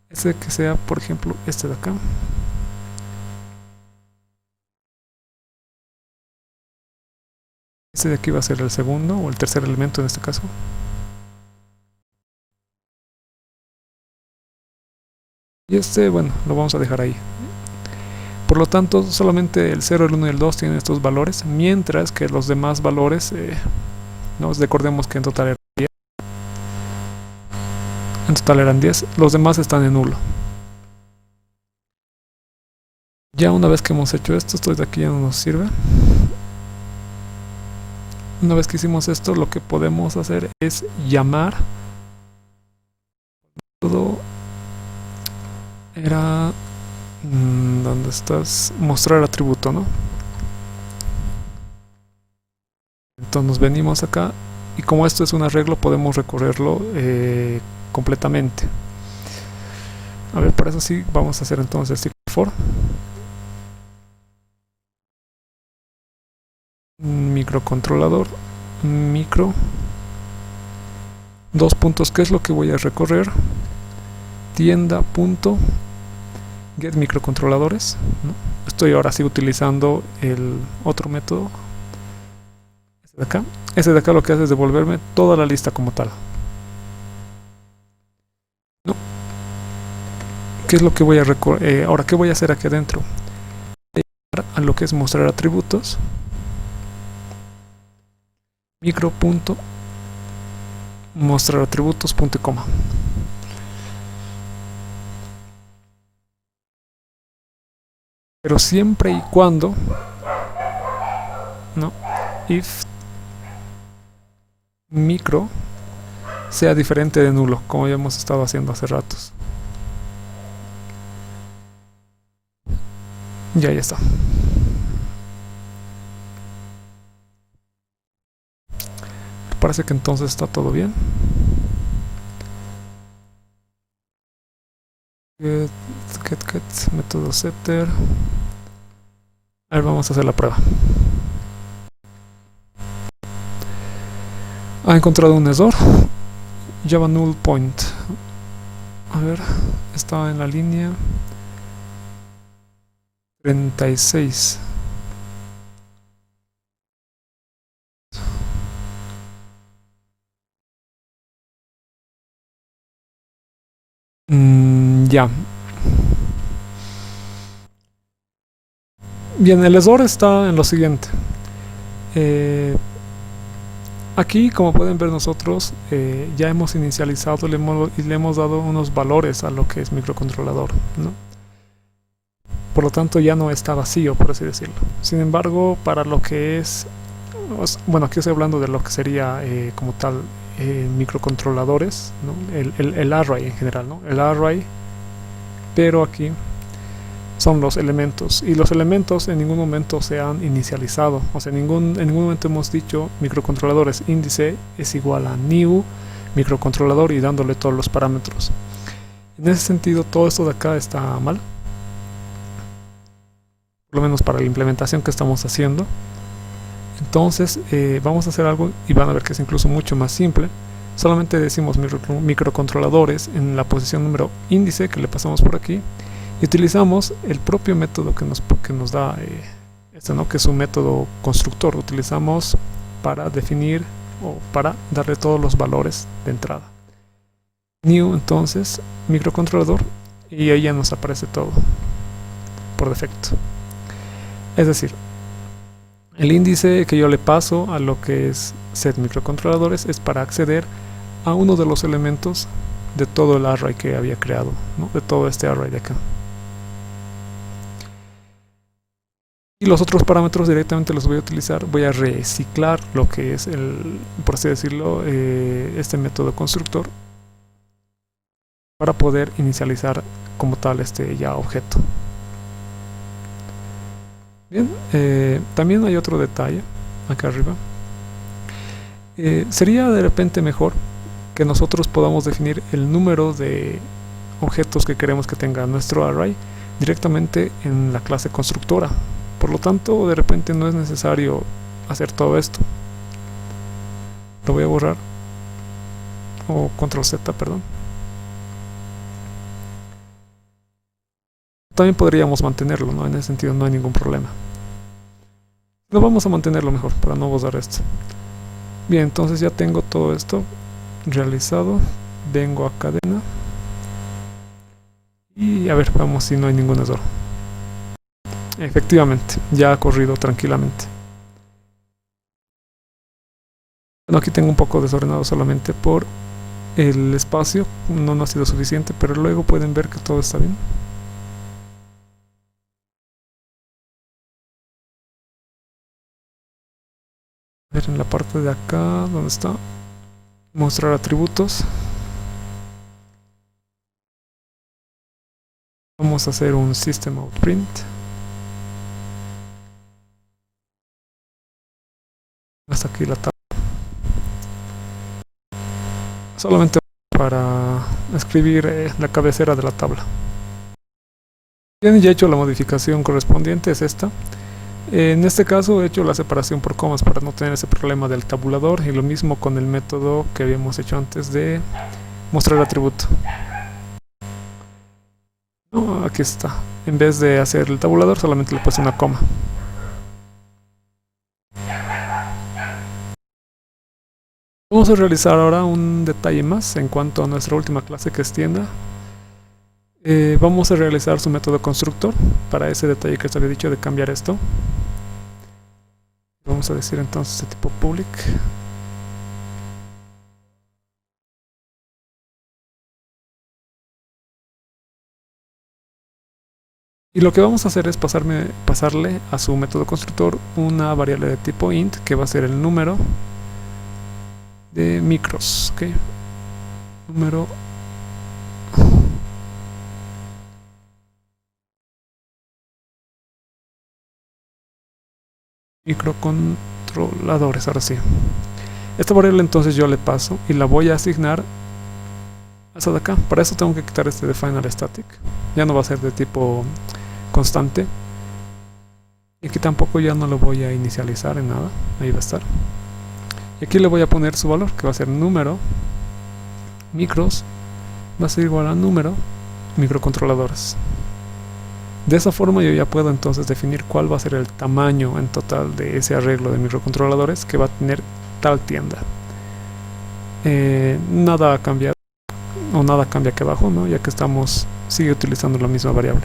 Este que sea, por ejemplo, este de acá. Este de aquí va a ser el segundo o el tercer elemento en este caso. Y este, bueno, lo vamos a dejar ahí. Por lo tanto, solamente el 0, el 1 y el 2 tienen estos valores, mientras que los demás valores, recordemos que en total eran 10, los demás están en nulo. Ya una vez que hemos hecho esto de aquí ya no nos sirve. Una vez que hicimos esto, lo que podemos hacer es llamar todo. Era ¿dónde estás? Mostrar atributo, ¿no? Entonces nos venimos acá y como esto es un arreglo podemos recorrerlo completamente. A ver, para eso sí vamos a hacer entonces el ciclo for microcontrolador micro dos puntos. ¿Qué es lo que voy a recorrer? Tienda.get microcontroladores, ¿no? Estoy ahora sí utilizando el otro método, este de acá. Este de acá lo que hace es devolverme toda la lista como tal, ¿no? ¿Qué es lo que voy a recorrer? Ahora, ¿qué voy a hacer aquí adentro? Voy a ir a lo que es mostrar atributos, micro.mostrar atributos, punto y coma. Pero siempre y cuando, ¿no? If micro sea diferente de nulo, como ya hemos estado haciendo hace ratos. Ya está. Parece que entonces está todo bien. Get, método setter. A ver, vamos a hacer la prueba. Ha encontrado un error. Java null point. A ver, estaba en la línea 36. Ya. Bien, el error está en lo siguiente. Aquí, como pueden ver nosotros, ya hemos inicializado y le hemos dado unos valores a lo que es microcontrolador, ¿no? Por lo tanto, ya no está vacío, por así decirlo. Sin embargo, para lo que es, bueno, aquí estoy hablando de lo que sería como tal microcontroladores, ¿no? El array en general, ¿no? El array, pero aquí son los elementos, y los elementos en ningún momento se han inicializado, o sea, en ningún momento hemos dicho microcontroladores índice es igual a new microcontrolador y dándole todos los parámetros. En ese sentido, todo esto de acá está mal, por lo menos para la implementación que estamos haciendo. Entonces vamos a hacer algo y van a ver que es incluso mucho más simple. Solamente decimos microcontroladores en la posición número índice que le pasamos por aquí, y utilizamos el propio método que nos da ¿no? Que es un método constructor. Utilizamos para definir o para darle todos los valores de entrada. New, entonces, microcontrolador, y ahí ya nos aparece todo por defecto. Es decir, el índice que yo le paso a lo que es set microcontroladores es para acceder a uno de los elementos de todo el array que había creado, ¿no? De todo este array de acá. Y los otros parámetros directamente los voy a utilizar, voy a reciclar lo que es por así decirlo, este método constructor para poder inicializar como tal este ya objeto. Bien, también hay otro detalle acá arriba. Sería de repente mejor que nosotros podamos definir el número de objetos que queremos que tenga nuestro array directamente en la clase constructora. Por lo tanto, de repente no es necesario hacer todo esto. Lo voy a borrar, o control Z, perdón. También podríamos mantenerlo, ¿no? En ese sentido no hay ningún problema. Lo vamos a mantenerlo mejor para no borrar esto. Bien, entonces ya tengo todo esto realizado. Vengo a cadena y a ver, vamos si no hay ningún error. Efectivamente, ya ha corrido tranquilamente. Bueno, aquí tengo un poco desordenado solamente por el espacio, no ha sido suficiente, pero luego pueden ver que todo está bien. A ver, en la parte de acá, ¿dónde está? Mostrar atributos. Vamos a hacer un system out print. Hasta aquí la tabla. Solamente para escribir la cabecera de la tabla. Bien, ya he hecho la modificación correspondiente, es esta. En este caso he hecho la separación por comas para no tener ese problema del tabulador, y lo mismo con el método que habíamos hecho antes de mostrar atributo. No, aquí está. En vez de hacer el tabulador solamente le puse una coma. Vamos a realizar ahora un detalle más en cuanto a nuestra última clase que es tienda. Vamos a realizar su método constructor para ese detalle que les había dicho de cambiar esto. Vamos a decir entonces de tipo public. Y lo que vamos a hacer es pasarle a su método constructor una variable de tipo int que va a ser el número de micros, ¿ok? Número microcontroladores, ahora sí. Esta variable entonces yo le paso y la voy a asignar hasta de acá. Para eso tengo que quitar este de final static. Ya no va a ser de tipo constante. Y aquí tampoco ya no lo voy a inicializar en nada. Ahí va a estar. Y aquí le voy a poner su valor, que va a ser número micros, va a ser igual a número microcontroladores. De esa forma yo ya puedo entonces definir cuál va a ser el tamaño en total de ese arreglo de microcontroladores que va a tener tal tienda. Nada ha cambiado, o nada cambia aquí abajo, ¿no? Ya que sigue utilizando la misma variable.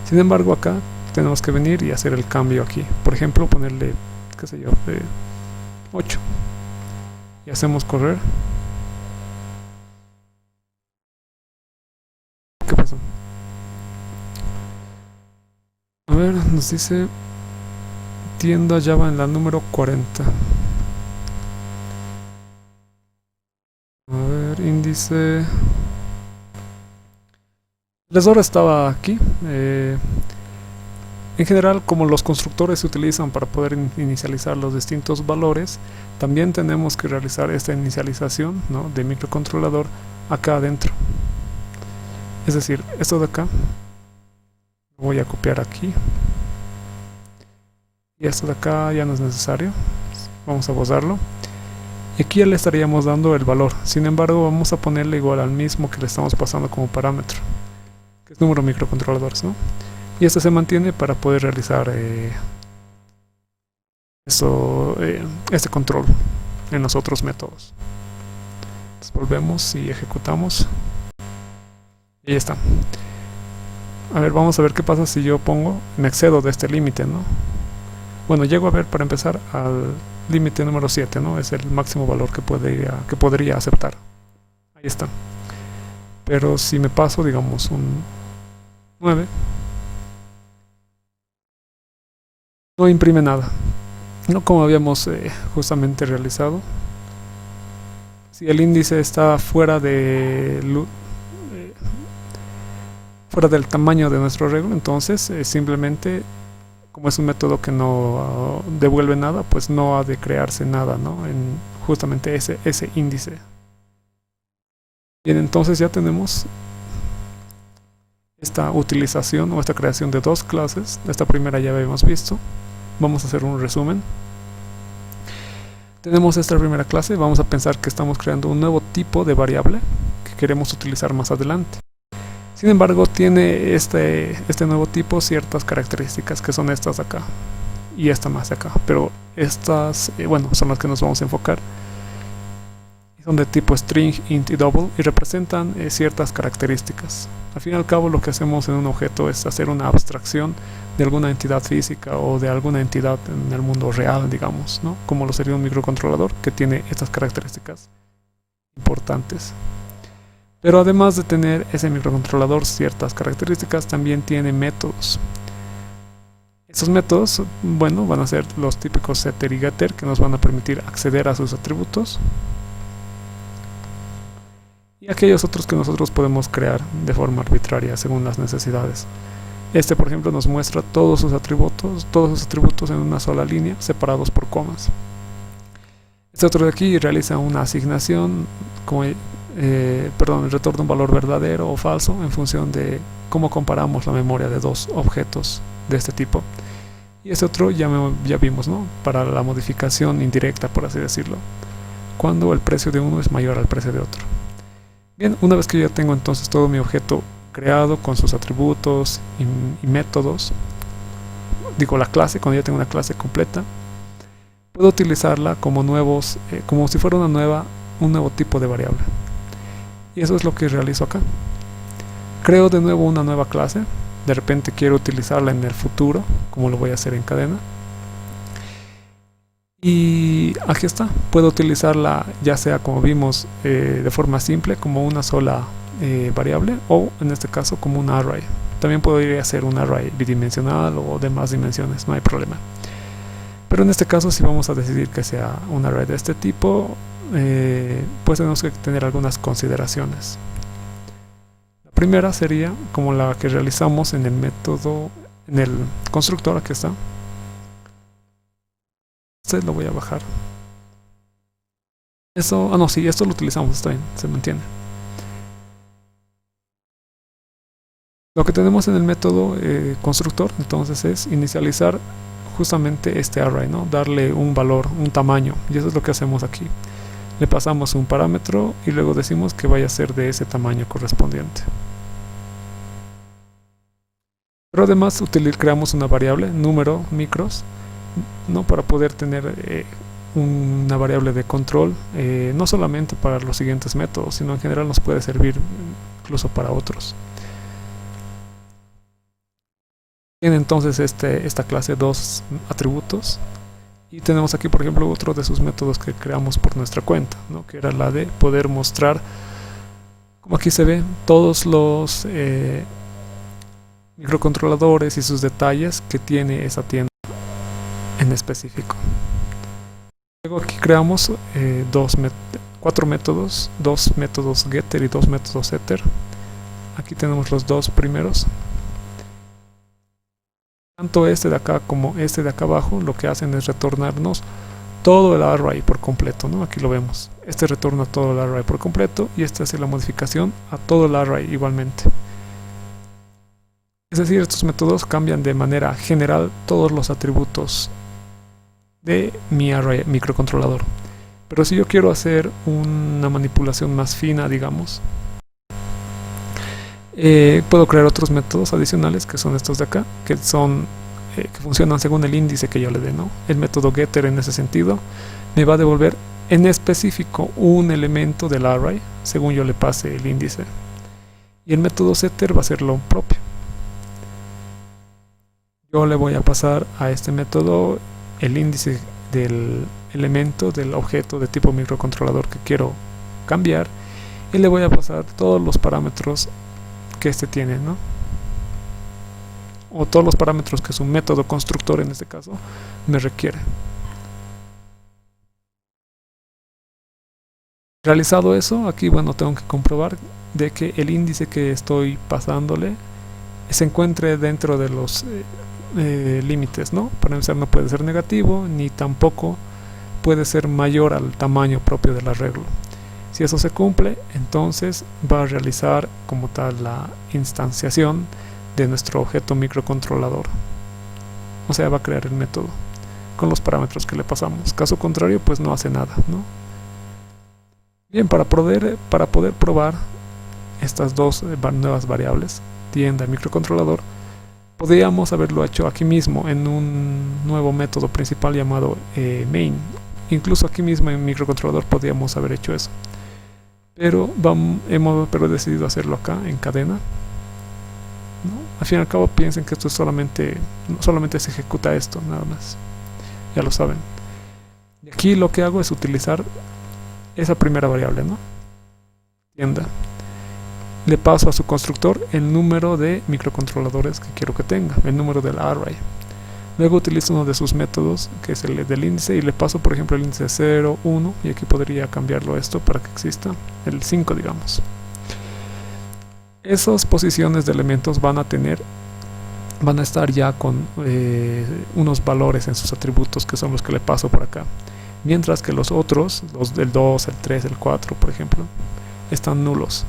Sin embargo, acá tenemos que venir y hacer el cambio aquí. Por ejemplo, ponerle, qué sé yo, 8. Y hacemos correr. ¿Qué pasó? A ver, nos dice tienda Java en la número 40. A ver, índice. El error estaba aquí. En general, como los constructores se utilizan para poder inicializar los distintos valores, también tenemos que realizar esta inicialización, ¿no?, de microcontrolador acá adentro. Es decir, esto de acá lo voy a copiar aquí. Y esto de acá ya no es necesario. Vamos a borrarlo. Y aquí ya le estaríamos dando el valor. Sin embargo, vamos a ponerle igual al mismo que le estamos pasando como parámetro, que es número de microcontroladores, ¿no? Y este se mantiene para poder realizar este control en los otros métodos. Entonces volvemos y ejecutamos. Y ahí está. A ver, vamos a ver qué pasa si yo me excedo de este límite, ¿no? Bueno, llego a ver, para empezar, al límite número 7, ¿no? Es el máximo valor que podría aceptar. Ahí está. Pero si me paso, digamos, un 9, no imprime nada, no como habíamos justamente realizado. Si el índice está fuera del tamaño de nuestro arreglo, entonces simplemente, como es un método que no devuelve nada, pues no ha de crearse nada, ¿no?, en justamente ese índice. Bien, entonces ya tenemos esta utilización o esta creación de dos clases. Esta primera ya habíamos visto. Vamos a hacer un resumen. Tenemos esta primera clase. Vamos a pensar que estamos creando un nuevo tipo de variable que queremos utilizar más adelante. Sin embargo, tiene este nuevo tipo ciertas características, que son estas de acá y esta más de acá, pero estas, bueno, son las que nos vamos a enfocar. Son de tipo string, int y double, y representan ciertas características. Al fin y al cabo, lo que hacemos en un objeto es hacer una abstracción de alguna entidad física o de alguna entidad en el mundo real, digamos, ¿no?, como lo sería un microcontrolador, que tiene estas características importantes. Pero además de tener ese microcontrolador ciertas características, también tiene métodos. Esos métodos, bueno, van a ser los típicos setter y getter, que nos van a permitir acceder a sus atributos, y aquellos otros que nosotros podemos crear de forma arbitraria según las necesidades. Este, por ejemplo, nos muestra todos sus atributos en una sola línea, separados por comas. Este otro de aquí realiza una asignación, retorna un valor verdadero o falso en función de cómo comparamos la memoria de dos objetos de este tipo. Y este otro ya vimos, ¿no?, para la modificación indirecta, por así decirlo, cuando el precio de uno es mayor al precio de otro. Bien, una vez que ya tengo entonces todo mi objeto creado con sus atributos y métodos, digo la clase, cuando ya tengo una clase completa, puedo utilizarla como como si fuera un nuevo tipo de variable. Y eso es lo que realizo acá. Creo de nuevo una nueva clase. De repente quiero utilizarla en el futuro, como lo voy a hacer en cadena. Y aquí está, puedo utilizarla ya sea, como vimos, de forma simple, como una sola variable, o en este caso como un array. También puedo ir a hacer un array bidimensional o de más dimensiones, no hay problema. Pero en este caso, si vamos a decidir que sea un array de este tipo, pues tenemos que tener algunas consideraciones. La primera sería como la que realizamos en el método, en el constructor. Aquí está. Lo voy a bajar. Eso, no, sí, esto lo utilizamos, está bien, se mantiene. Lo que tenemos en el método constructor, entonces, es inicializar justamente este array, ¿no?, darle un valor, un tamaño, y eso es lo que hacemos aquí. Le pasamos un parámetro y luego decimos que vaya a ser de ese tamaño correspondiente. Pero además creamos una variable, número micros, ¿no? Para poder tener una variable de control, no solamente para los siguientes métodos, sino en general nos puede servir incluso para otros. Tiene entonces esta clase dos atributos, y tenemos aquí por ejemplo otro de sus métodos que creamos por nuestra cuenta, ¿no? Que era la de poder mostrar, como aquí se ve, todos los microcontroladores y sus detalles que tiene esa tienda en específico. Luego aquí creamos cuatro métodos, dos métodos getter y dos métodos setter. Aquí tenemos los dos primeros. Tanto este de acá como este de acá abajo lo que hacen es retornarnos todo el array por completo, ¿no? Aquí lo vemos. Este retorna todo el array por completo y este hace la modificación a todo el array igualmente. Es decir, estos métodos cambian de manera general todos los atributos de mi array microcontrolador. Pero si yo quiero hacer una manipulación más fina, digamos, puedo crear otros métodos adicionales que son estos de acá, que funcionan según el índice que yo le dé, ¿no? El método getter en ese sentido me va a devolver en específico un elemento del array según yo le pase el índice, y el método setter va a ser lo propio. Yo le voy a pasar a este método el índice del elemento del objeto de tipo microcontrolador que quiero cambiar, y le voy a pasar todos los parámetros que este tiene, ¿no? O todos los parámetros que su método constructor en este caso me requiere. Realizado eso, aquí bueno, tengo que comprobar de que el índice que estoy pasándole se encuentre dentro de los límites, ¿no? Para empezar, no puede ser negativo ni tampoco puede ser mayor al tamaño propio del arreglo. Si eso se cumple, entonces va a realizar como tal la instanciación de nuestro objeto microcontrolador. O sea, va a crear el método con los parámetros que le pasamos. Caso contrario, pues no hace nada, ¿no? Bien, para poder probar estas dos nuevas variables, tienda y microcontrolador, podríamos haberlo hecho aquí mismo en un nuevo método principal llamado main. Incluso aquí mismo en microcontrolador podríamos haber hecho eso. Pero hemos decidido hacerlo acá en cadena, ¿no? Al fin y al cabo piensen que esto es solamente se ejecuta esto, nada más. Ya lo saben. Y aquí lo que hago es utilizar esa primera variable, ¿no? Tienda. Le paso a su constructor el número de microcontroladores que quiero que tenga, el número del array. Luego utilizo uno de sus métodos, que es el del índice, y le paso por ejemplo el índice 0, 1, y aquí podría cambiarlo esto para que exista el 5, digamos. Esas posiciones de elementos van a estar ya con unos valores en sus atributos que son los que le paso por acá, mientras que los otros, los del 2, el 3, el 4 por ejemplo, están nulos.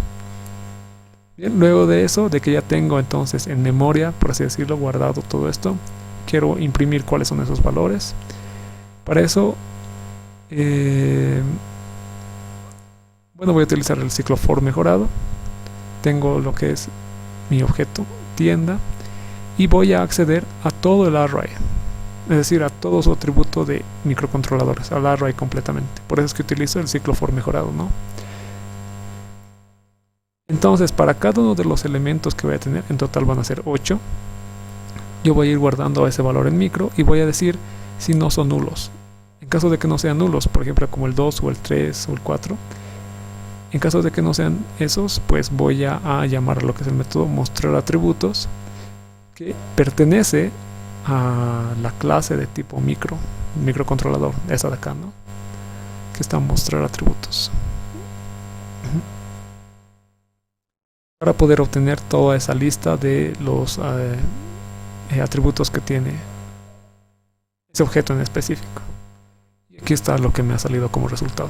Bien, luego de eso, de que ya tengo entonces en memoria, por así decirlo, guardado todo esto, quiero imprimir cuáles son esos valores. Para eso bueno, voy a utilizar el ciclo for mejorado. Tengo lo que es mi objeto tienda y voy a acceder a todo el array, es decir, a todo su atributo de microcontroladores, al array completamente. Por eso es que utilizo el ciclo for mejorado, ¿no? Entonces, para cada uno de los elementos que voy a tener, en total van a ser 8, yo voy a ir guardando ese valor en micro y voy a decir si no son nulos. En caso de que no sean nulos, por ejemplo como el 2 o el 3 o el 4, en caso de que no sean esos, pues voy a llamar a lo que es el método mostrar atributos, que pertenece a la clase de tipo microcontrolador, esa de acá, ¿no? Que está mostrar atributos. Para poder obtener toda esa lista de los atributos que tiene ese objeto en específico. Y aquí está lo que me ha salido como resultado.